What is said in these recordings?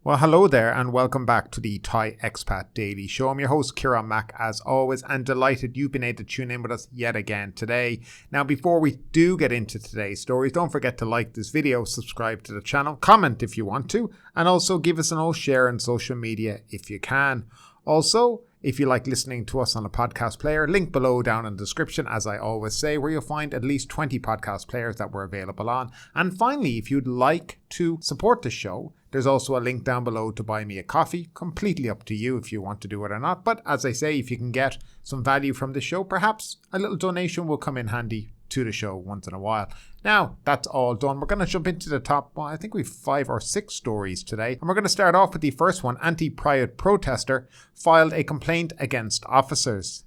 Well, hello there and welcome back to the Thai Expat Daily Show. I'm your host, Kieran Mack, as always, and delighted you've been able to tune in with us yet again today. Now, before we do get into today's stories, don't forget to like this video, subscribe to the channel, comment if you want to, and also give us an old share on social media if you can. Also, if you like listening to us on a podcast player, link below down in the description, as I always say, where you'll find at least 20 podcast players that we're available on. And finally, if you'd like to support the show, there's also a link down below to buy me a coffee. Completely up to you if you want to do it or not. But as I say, if you can get some value from the show, perhaps a little donation will come in handy to the show once in a while. Now, that's all done. We're going to jump into the top, I think we've 5 or 6 stories today. And we're going to start off with the first one. Anti-Prayut protester filed a complaint against officers.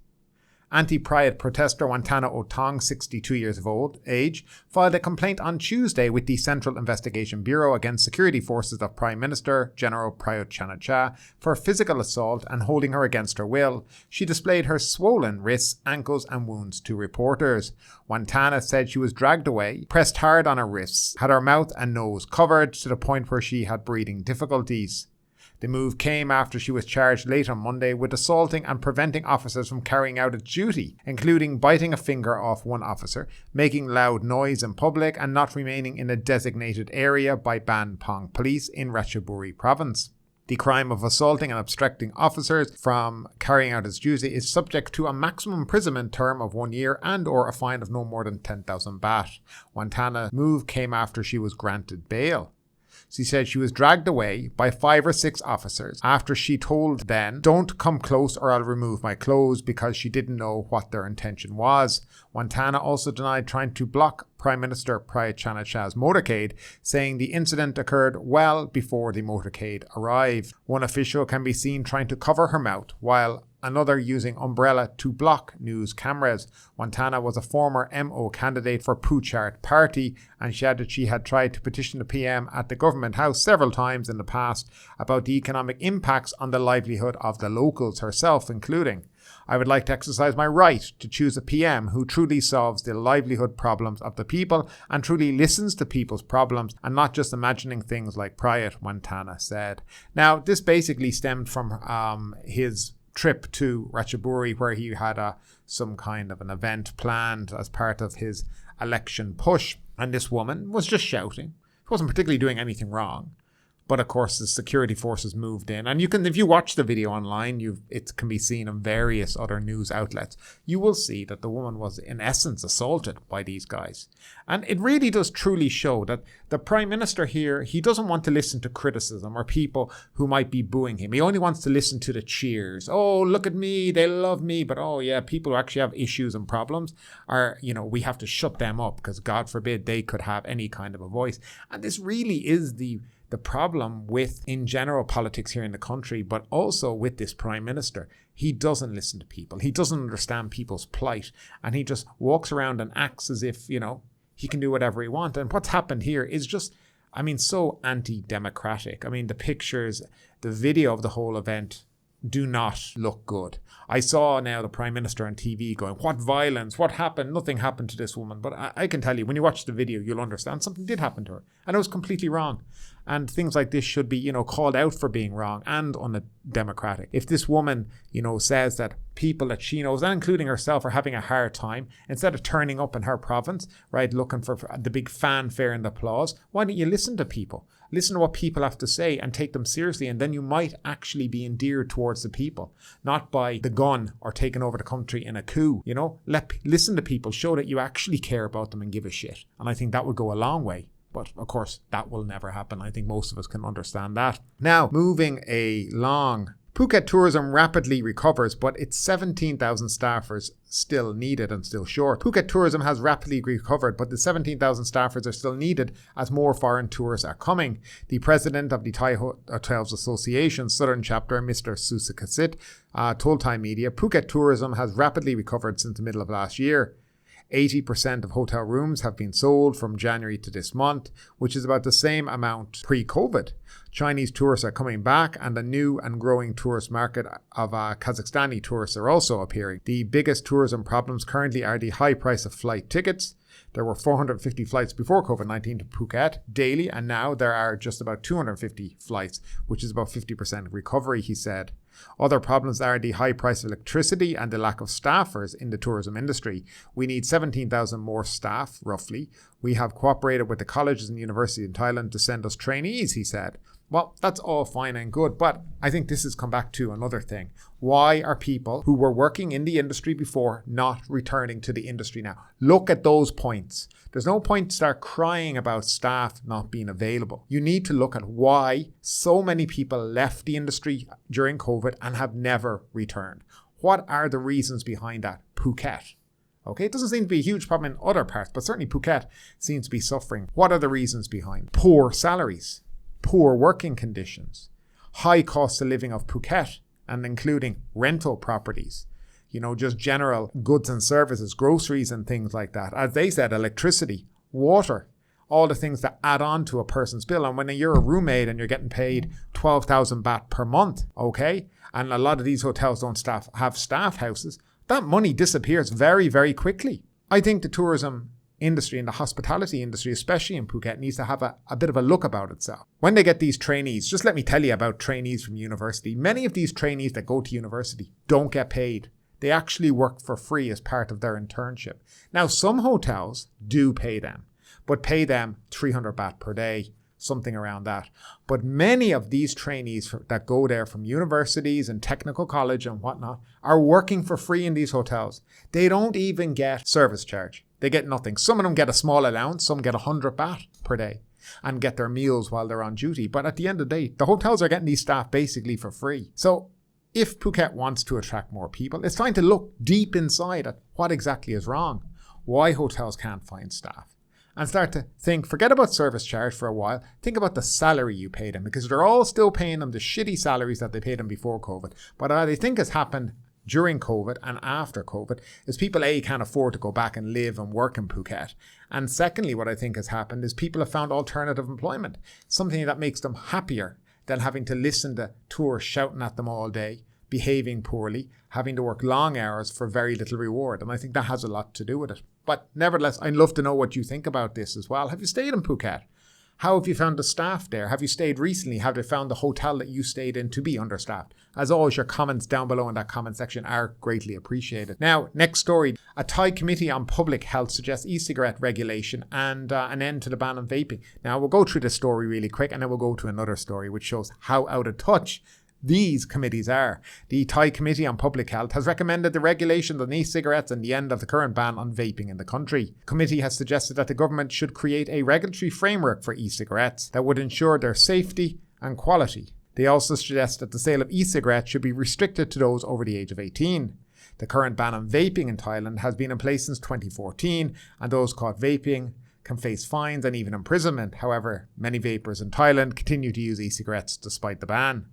Anti-Prayut protester Wantana O-Thong, 62 years of age, filed a complaint on Tuesday with the Central Investigation Bureau against security forces of Prime Minister General Prayut Chan-o-cha for physical assault and holding her against her will. She displayed her swollen wrists, ankles and wounds to reporters. Wantana said she was dragged away, pressed hard on her wrists, had her mouth and nose covered to the point where she had breathing difficulties. The move came after she was charged late on Monday with assaulting and preventing officers from carrying out its duty, including biting a finger off one officer, making loud noise in public, and not remaining in a designated area by Ban Pong Police in Ratchaburi Province. The crime of assaulting and obstructing officers from carrying out its duty is subject to a maximum imprisonment term of 1 year and or a fine of no more than 10,000 baht. Wantana's move came after she was granted bail. She said she was dragged away by 5 or 6 officers after she told them, "Don't come close or I'll remove my clothes," because she didn't know what their intention was. Wantana also denied trying to block Prime Minister Prayut Chan-o-cha's motorcade, saying the incident occurred well before the motorcade arrived. One official can be seen trying to cover her mouth, while another using umbrella to block news cameras. Wantana was a former MO candidate for Phuket Party, and she added she had tried to petition the PM at the Government House several times in the past about the economic impacts on the livelihood of the locals, herself including. "I would like to exercise my right to choose a PM who truly solves the livelihood problems of the people and truly listens to people's problems and not just imagining things like Prayut," Wantana said. Now, this basically stemmed from his trip to Ratchaburi, where he had some kind of an event planned as part of his election push, and this woman was just shouting. She wasn't particularly doing anything wrong, but of course the security forces moved in, and you can, if you watch the video online, it can be seen on various other news outlets. You will see that the woman was in essence assaulted by these guys, and it really does truly show that the Prime Minister here, he doesn't want to listen to criticism or people who might be booing him. He only wants to listen to the cheers. "Oh, look at me, they love me," but oh yeah, people who actually have issues and problems are, we have to shut them up because God forbid they could have any kind of a voice. And this really is the problem with, in general, politics here in the country, but also with this Prime Minister. He doesn't listen to people. He doesn't understand people's plight. And he just walks around and acts as if, he can do whatever he wants. And what's happened here is just, so anti-democratic. The pictures, the video of the whole event do not look good. I saw now the Prime Minister on TV going, "What violence? What happened? Nothing happened to this woman." But I can tell you, when you watch the video, you'll understand something did happen to her. And it was completely wrong. And things like this should be, called out for being wrong and undemocratic. If this woman, says that people that she knows, and including herself, are having a hard time, instead of turning up in her province, right, looking for the big fanfare and applause, why don't you listen to people? Listen to what people have to say and take them seriously, and then you might actually be endeared towards the people, not by the gun or taking over the country in a coup. Listen to people, show that you actually care about them and give a shit. And I think that would go a long way. But of course, that will never happen. I think most of us can understand that. Now, moving along. Phuket Tourism rapidly recovers, but its 17,000 staffers still needed and still short. Phuket Tourism has rapidly recovered, but the 17,000 staffers are still needed as more foreign tourists are coming. The president of the Thai Hotels Association Southern Chapter, Mr. Susakasit, told Thai media, "Phuket Tourism has rapidly recovered since the middle of last year. 80% of hotel rooms have been sold from January to this month, which is about the same amount pre-COVID. Chinese tourists are coming back, and a new and growing tourist market of Kazakhstani tourists are also appearing. The biggest tourism problems currently are the high price of flight tickets, There were 450 flights before COVID-19 to Phuket daily, and now there are just about 250 flights, which is about 50% recovery, he said. Other problems are the high price of electricity and the lack of staffers in the tourism industry. We need 17,000 more staff, roughly. We have cooperated with the colleges and universities in Thailand to send us trainees, he said. Well, that's all fine and good, but I think this has come back to another thing. Why are people who were working in the industry before not returning to the industry now? Look at those points. There's no point to start crying about staff not being available. You need to look at why so many people left the industry during COVID and have never returned. What are the reasons behind that? Phuket. Okay, it doesn't seem to be a huge problem in other parts, but certainly Phuket seems to be suffering. What are the reasons behind? Poor salaries, poor working conditions, high cost of living of Phuket, and including rental properties, just general goods and services, groceries and things like that. As they said, electricity, water, all the things that add on to a person's bill. And when you're a roommate and you're getting paid 12,000 baht per month, okay, and a lot of these hotels don't have staff houses, that money disappears very, very quickly. I think the tourism industry and the hospitality industry, especially in Phuket, needs to have a bit of a look about itself. When they get these trainees, just let me tell you about trainees from university. Many of these trainees that go to university don't get paid. They actually work for free as part of their internship. Now, some hotels do pay them, but pay them 300 baht per day, something around that. But many of these trainees that go there from universities and technical college and whatnot are working for free in these hotels. They don't even get service charge. They get nothing. Some of them get a small allowance. Some get 100 baht per day and get their meals while they're on duty. But at the end of the day, the hotels are getting these staff basically for free. So if Phuket wants to attract more people, it's time to look deep inside at what exactly is wrong, why hotels can't find staff, and start to think, forget about service charge for a while, think about the salary you pay them, because they're all still paying them the shitty salaries that they paid them before COVID. But what I think has happened during COVID and after COVID is people, A, can't afford to go back and live and work in Phuket. And secondly, what I think has happened is people have found alternative employment, something that makes them happier than having to listen to tourists shouting at them all day, behaving poorly, having to work long hours for very little reward. And I think that has a lot to do with it. But nevertheless, I'd love to know what you think about this as well. Have you stayed in Phuket? How have you found the staff there? Have you stayed recently? Have you found the hotel that you stayed in to be understaffed? As always, your comments down below in that comment section are greatly appreciated. Now, next story. A Thai committee on public health suggests e-cigarette regulation and an end to the ban on vaping. Now, we'll go through this story really quick and then we'll go to another story which shows how out of touch these committees are. The Thai Committee on Public Health has recommended the regulation on e-cigarettes and the end of the current ban on vaping in the country. The committee has suggested that the government should create a regulatory framework for e-cigarettes that would ensure their safety and quality. They also suggest that the sale of e-cigarettes should be restricted to those over the age of 18. The current ban on vaping in Thailand has been in place since 2014, and those caught vaping can face fines and even imprisonment. However, many vapers in Thailand continue to use e-cigarettes despite the ban.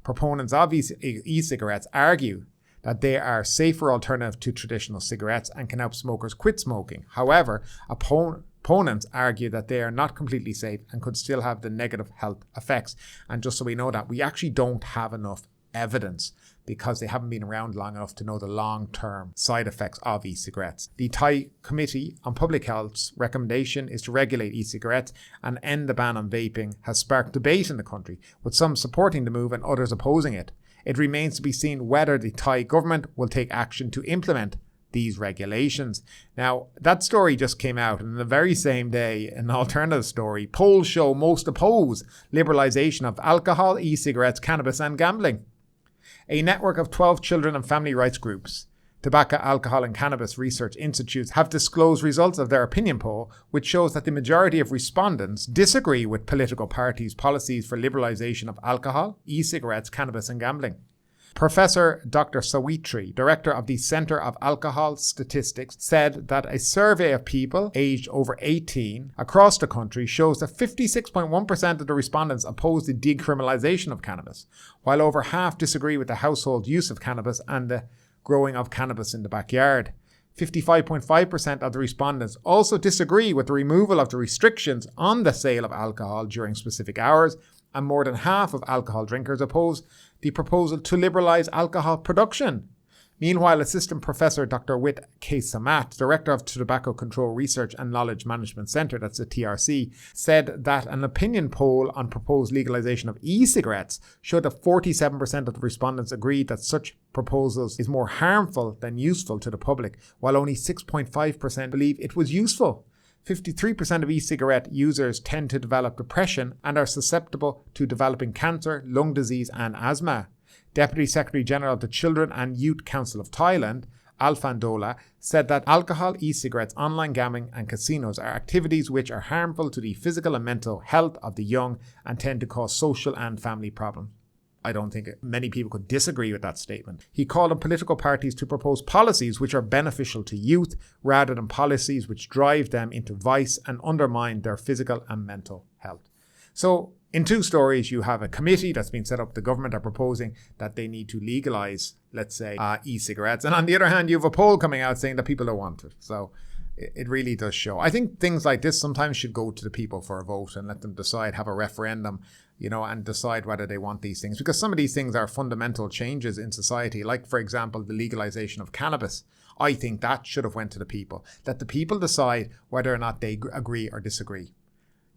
Proponents of e-cigarettes argue that they are a safer alternative to traditional cigarettes and can help smokers quit smoking. However, opponents argue that they are not completely safe and could still have the negative health effects. And just so we know that, we actually don't have enough evidence because they haven't been around long enough to know the long-term side effects of e-cigarettes. The Thai Committee on Public Health's recommendation is to regulate e-cigarettes and end the ban on vaping has sparked debate in the country, with some supporting the move and others opposing it. It remains to be seen whether the Thai government will take action to implement these regulations. Now, that story just came out, and the very same day, an alternative story. Polls show most oppose liberalization of alcohol, e-cigarettes, cannabis and gambling. A network of 12 children and family rights groups, tobacco, alcohol and cannabis research institutes have disclosed results of their opinion poll, which shows that the majority of respondents disagree with political parties' policies for liberalization of alcohol, e-cigarettes, cannabis and gambling. Professor Dr. Sawitri, director of the Center of Alcohol Statistics, said that a survey of people aged over 18 across the country shows that 56.1% of the respondents oppose the decriminalization of cannabis, while over half disagree with the household use of cannabis and the growing of cannabis in the backyard. 55.5% of the respondents also disagree with the removal of the restrictions on the sale of alcohol during specific hours, and more than half of alcohol drinkers oppose the proposal to liberalize alcohol production. Meanwhile, Assistant Professor Dr. Wit K. Samat, Director of Tobacco Control Research and Knowledge Management Centre, that's the TRC, said that an opinion poll on proposed legalisation of e-cigarettes showed that 47% of the respondents agreed that such proposals is more harmful than useful to the public, while only 6.5% believe it was useful. 53% of e-cigarette users tend to develop depression and are susceptible to developing cancer, lung disease and asthma. Deputy Secretary General of the Children and Youth Council of Thailand, Alphan Dola, said that alcohol, e-cigarettes, online gambling and casinos are activities which are harmful to the physical and mental health of the young and tend to cause social and family problems. I don't think many people could disagree with that statement. He called on political parties to propose policies which are beneficial to youth rather than policies which drive them into vice and undermine their physical and mental health. So in two stories, you have a committee that's been set up. The government are proposing that they need to legalise, let's say, e-cigarettes. And on the other hand, you have a poll coming out saying that people don't want it. So it really does show. I think things like this sometimes should go to the people for a vote and let them decide, have a referendum, and decide whether they want these things. Because some of these things are fundamental changes in society, like, for example, the legalization of cannabis. I think that should have went to the people. Let the people decide whether or not they agree or disagree.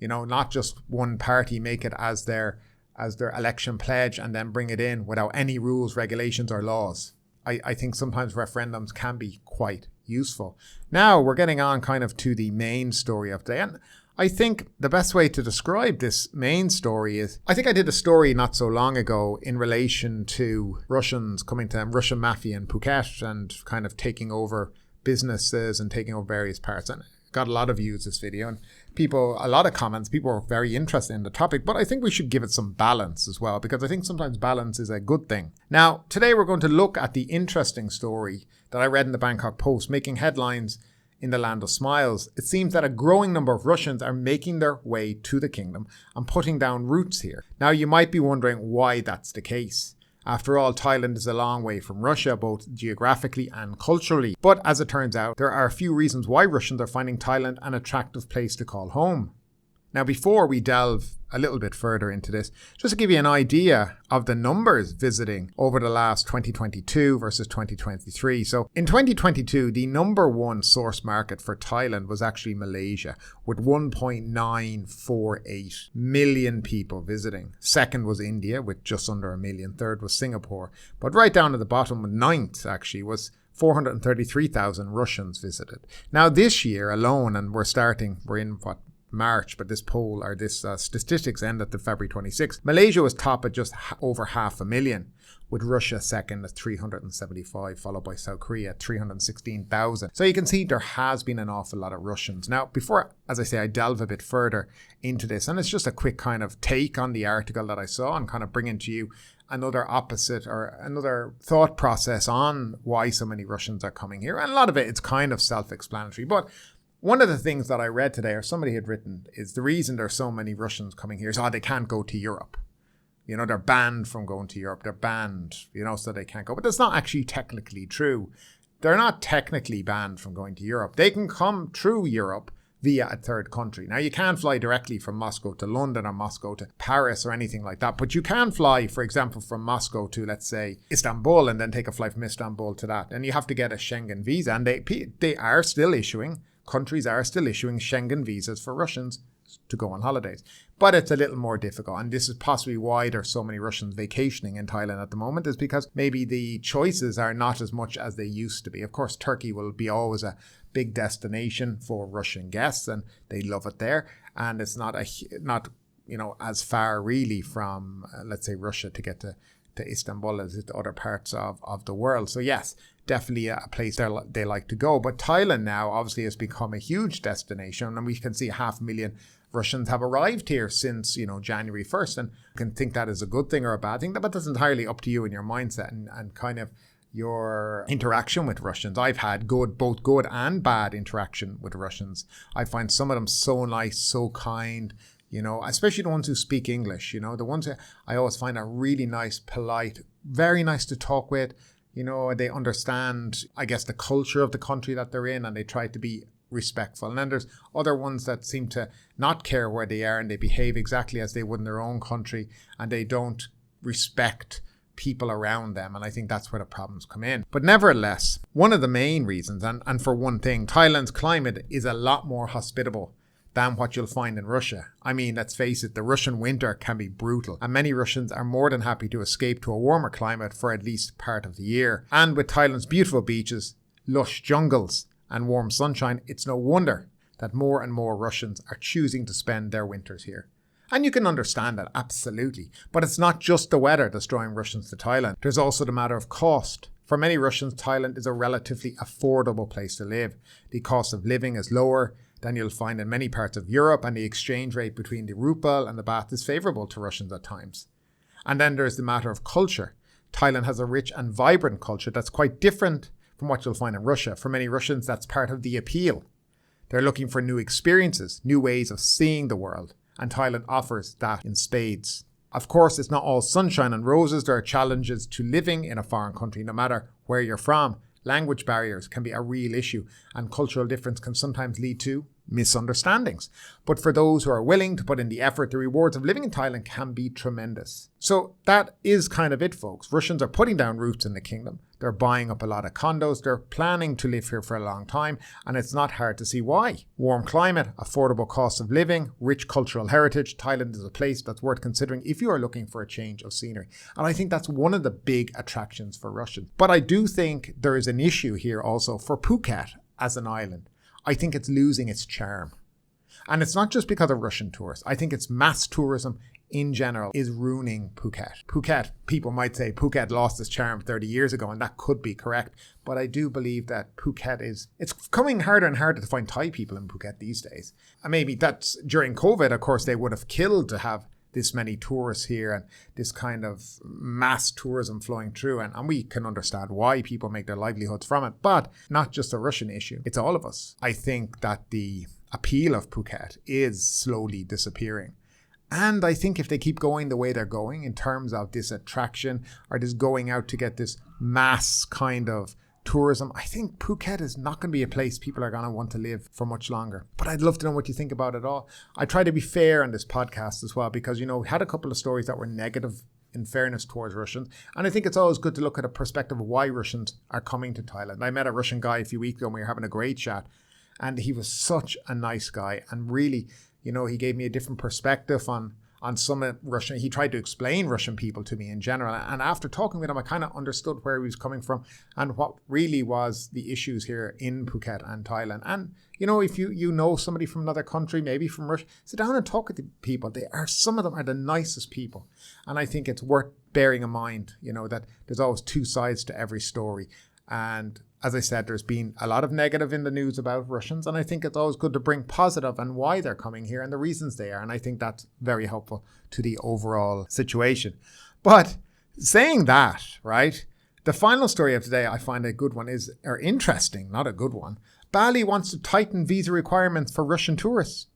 Not just one party make it as their election pledge and then bring it in without any rules, regulations or laws. I think sometimes referendums can be quite useful. Now we're getting on kind of to the main story of the day. And I think the best way to describe this main story is, I think I did a story not so long ago in relation to Russians coming to Russian mafia in Phuket and kind of taking over businesses and taking over various parts. And got a lot of views this video and a lot of comments. People are very interested in the topic, but I think we should give it some balance as well, because I think sometimes balance is a good thing. Now, today we're going to look at the interesting story that I read in the Bangkok Post, making headlines in the land of smiles. It seems that a growing number of Russians are making their way to the kingdom and putting down roots here. Now, you might be wondering why that's the case. After all, Thailand is a long way from Russia, both geographically and culturally. But as it turns out, there are a few reasons why Russians are finding Thailand an attractive place to call home. Now, before we delve a little bit further into this, just to give you an idea of the numbers visiting over the last 2022 versus 2023. So in 2022, the number one source market for Thailand was actually Malaysia, with 1.948 million people visiting. Second was India, with just under a million. Third was Singapore. But right down at the bottom, ninth actually, was 433,000 Russians visited. Now this year alone, and we're in March, but this poll or this statistics end at the February 26th. Malaysia was top at just over 500,000, with Russia second at 375, followed by South Korea at 316,000. So you can see there has been an awful lot of Russians. Now, before, as I say, I delve a bit further into this, and it's just a quick kind of take on the article that I saw and kind of bringing to you another opposite or another thought process on why so many Russians are coming here. And a lot of it's kind of self-explanatory, but one of the things that I read today, or somebody had written, is the reason there's so many Russians coming here is, they can't go to Europe. They're banned from going to Europe. They're banned, so they can't go. But that's not actually technically true. They're not technically banned from going to Europe. They can come through Europe via a third country. Now, you can't fly directly from Moscow to London or Moscow to Paris or anything like that. But you can fly, for example, from Moscow to, let's say, Istanbul, and then take a flight from Istanbul to that. And you have to get a Schengen visa. And they are still issuing. Countries are still issuing Schengen visas for Russians to go on holidays. But it's a little more difficult. And this is possibly why there's so many Russians vacationing in Thailand at the moment, is because maybe the choices are not as much as they used to be. Of course, Turkey will be always a big destination for Russian guests, and they love it there. And it's not as far really from, let's say, Russia to get to Istanbul as to other parts of the world. So yes, definitely a place they like to go. But Thailand now obviously has become a huge destination, and we can see 500,000 Russians have arrived here since January 1st, and you can think that is a good thing or a bad thing. But that's entirely up to you and your mindset and kind of your interaction with Russians. I've had both good and bad interaction with Russians. I find some of them so nice, so kind, especially the ones who speak English, the ones that I always find are really nice, polite, very nice to talk with. They understand, I guess, the culture of the country that they're in, and they try to be respectful. And then there's other ones that seem to not care where they are, and they behave exactly as they would in their own country, and they don't respect people around them, and I think that's where the problems come in. But nevertheless, one of the main reasons, and for one thing, Thailand's climate is a lot more hospitable than what you'll find in Russia. I mean, let's face it, the Russian winter can be brutal, and many Russians are more than happy to escape to a warmer climate for at least part of the year. And with Thailand's beautiful beaches, lush jungles, and warm sunshine, it's no wonder that more and more Russians are choosing to spend their winters here. And you can understand that, absolutely. But it's not just the weather that's drawing Russians to Thailand. There's also the matter of cost. For many Russians, Thailand is a relatively affordable place to live. The cost of living is lower than you'll find in many parts of Europe, and the exchange rate between the ruble and the baht is favourable to Russians at times. And then there's the matter of culture. Thailand has a rich and vibrant culture that's quite different from what you'll find in Russia. For many Russians, that's part of the appeal. They're looking for new experiences, new ways of seeing the world. And Thailand offers that in spades. Of course, it's not all sunshine and roses. There are challenges to living in a foreign country, no matter where you're from. Language barriers can be a real issue, and cultural difference can sometimes lead to misunderstandings. But for those who are willing to put in the effort, the rewards of living in Thailand can be tremendous. So that is kind of it, folks. Russians are putting down roots in the kingdom. They're buying up a lot of condos. They're planning to live here for a long time, and it's not hard to see why. Warm climate, affordable cost of living, rich cultural heritage. Thailand is a place that's worth considering if you are looking for a change of scenery. And I think that's one of the big attractions for Russians. But I do think there is an issue here also for Phuket as an island. I think it's losing its charm. And it's not just because of Russian tourists. I think it's mass tourism in general is ruining Phuket. Phuket, people might say Phuket lost its charm 30 years ago, and that could be correct. But I do believe that Phuket it's coming harder and harder to find Thai people in Phuket these days. And maybe that's during COVID, of course, they would have killed to have this many tourists here and this kind of mass tourism flowing through. And we can understand why people make their livelihoods from it, but not just a Russian issue. It's all of us. I think that the appeal of Phuket is slowly disappearing. And I think if they keep going the way they're going in terms of this attraction or this going out to get this mass kind of tourism, I think Phuket is not going to be a place people are going to want to live for much longer. But I'd love to know what you think about it all. I try to be fair on this podcast as well because, we had a couple of stories that were negative in fairness towards Russians. And I think it's always good to look at a perspective of why Russians are coming to Thailand. I met a Russian guy a few weeks ago and we were having a great chat. And he was such a nice guy. And really, he gave me a different perspective on some Russian. He tried to explain Russian people to me in general. And after talking with him, I kind of understood where he was coming from and what really was the issues here in Phuket and Thailand. And, if you know somebody from another country, maybe from Russia, sit down and talk with the people. Some of them are the nicest people. And I think it's worth bearing in mind, that there's always two sides to every story. And as I said, there's been a lot of negative in the news about Russians, and I think it's always good to bring positive and why they're coming here and the reasons they are. And I think that's very helpful to the overall situation. But saying that, right, the final story of today, I find a good one or interesting, not a good one. Bali wants to tighten visa requirements for Russian tourists.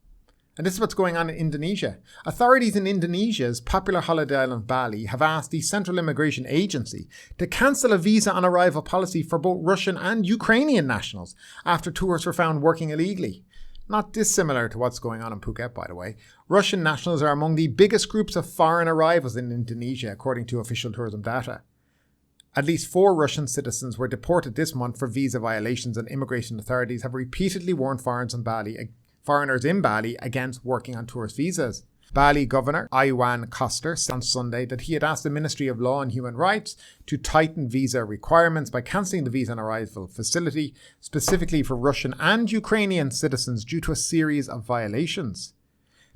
And this is what's going on in Indonesia. Authorities in Indonesia's popular holiday island Bali have asked the Central Immigration Agency to cancel a visa on arrival policy for both Russian and Ukrainian nationals after tourists were found working illegally. Not dissimilar to what's going on in Phuket, by the way. Russian nationals are among the biggest groups of foreign arrivals in Indonesia, according to official tourism data. At least 4 Russian citizens were deported this month for visa violations, and immigration authorities have repeatedly warned foreigners in Bali against working on tourist visas. Bali Governor Iwan Koster said on Sunday that he had asked the Ministry of Law and Human Rights to tighten visa requirements by cancelling the visa on arrival facility, specifically for Russian and Ukrainian citizens due to a series of violations.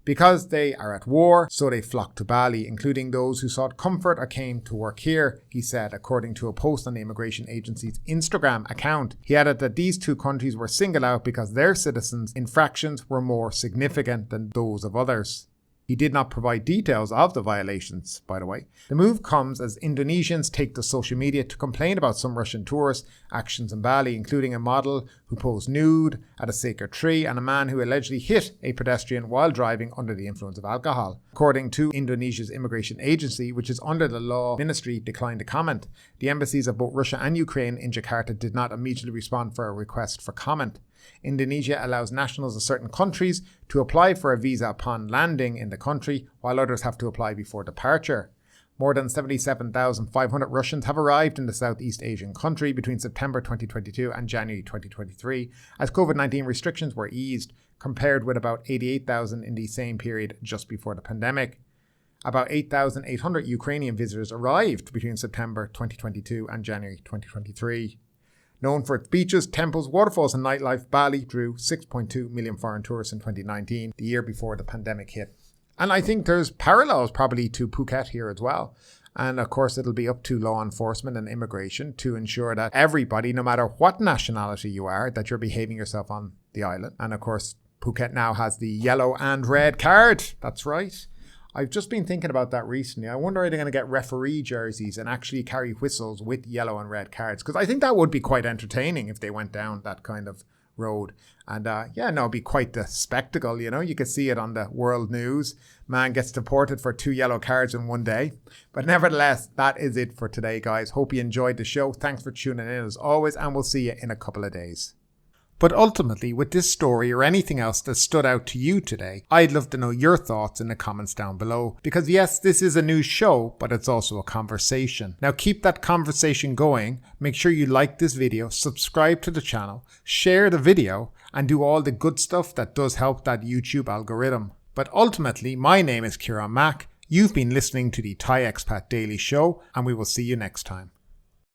Because they are at war, so they flocked to Bali, including those who sought comfort or came to work here, he said, according to a post on the immigration agency's Instagram account. He added that these 2 countries were singled out because their citizens' infractions were more significant than those of others. He did not provide details of the violations, by the way. The move comes as Indonesians take to social media to complain about some Russian tourist actions in Bali, including a model who posed nude at a sacred tree and a man who allegedly hit a pedestrian while driving under the influence of alcohol. According to Indonesia's immigration agency, which is under the law ministry, declined to comment. The embassies of both Russia and Ukraine in Jakarta did not immediately respond for a request for comment. Indonesia allows nationals of certain countries to apply for a visa upon landing in the country, while others have to apply before departure. More than 77,500 Russians have arrived in the Southeast Asian country between September 2022 and January 2023 as COVID-19 restrictions were eased, compared with about 88,000 in the same period just before the pandemic. About 8,800 Ukrainian visitors arrived between September 2022 and January 2023. Known for its beaches, temples, waterfalls and nightlife, Bali drew 6.2 million foreign tourists in 2019, the year before the pandemic hit. And I think there's parallels probably to Phuket here as well. And of course, it'll be up to law enforcement and immigration to ensure that everybody, no matter what nationality you are, that you're behaving yourself on the island. And of course, Phuket now has the yellow and red card. That's right. I've just been thinking about that recently. I wonder if they're going to get referee jerseys and actually carry whistles with yellow and red cards, because I think that would be quite entertaining if they went down that kind of road. And it'd be quite the spectacle, you know. You could see it on the world news. Man gets deported for 2 yellow cards in one day. But nevertheless, that is it for today, guys. Hope you enjoyed the show. Thanks for tuning in as always, and we'll see you in a couple of days. But ultimately, with this story or anything else that stood out to you today, I'd love to know your thoughts in the comments down below. Because yes, this is a news show, but it's also a conversation. Now keep that conversation going. Make sure you like this video, subscribe to the channel, share the video, and do all the good stuff that does help that YouTube algorithm. But ultimately, my name is Kieran Mack. You've been listening to the Thai Expat Daily Show, and we will see you next time.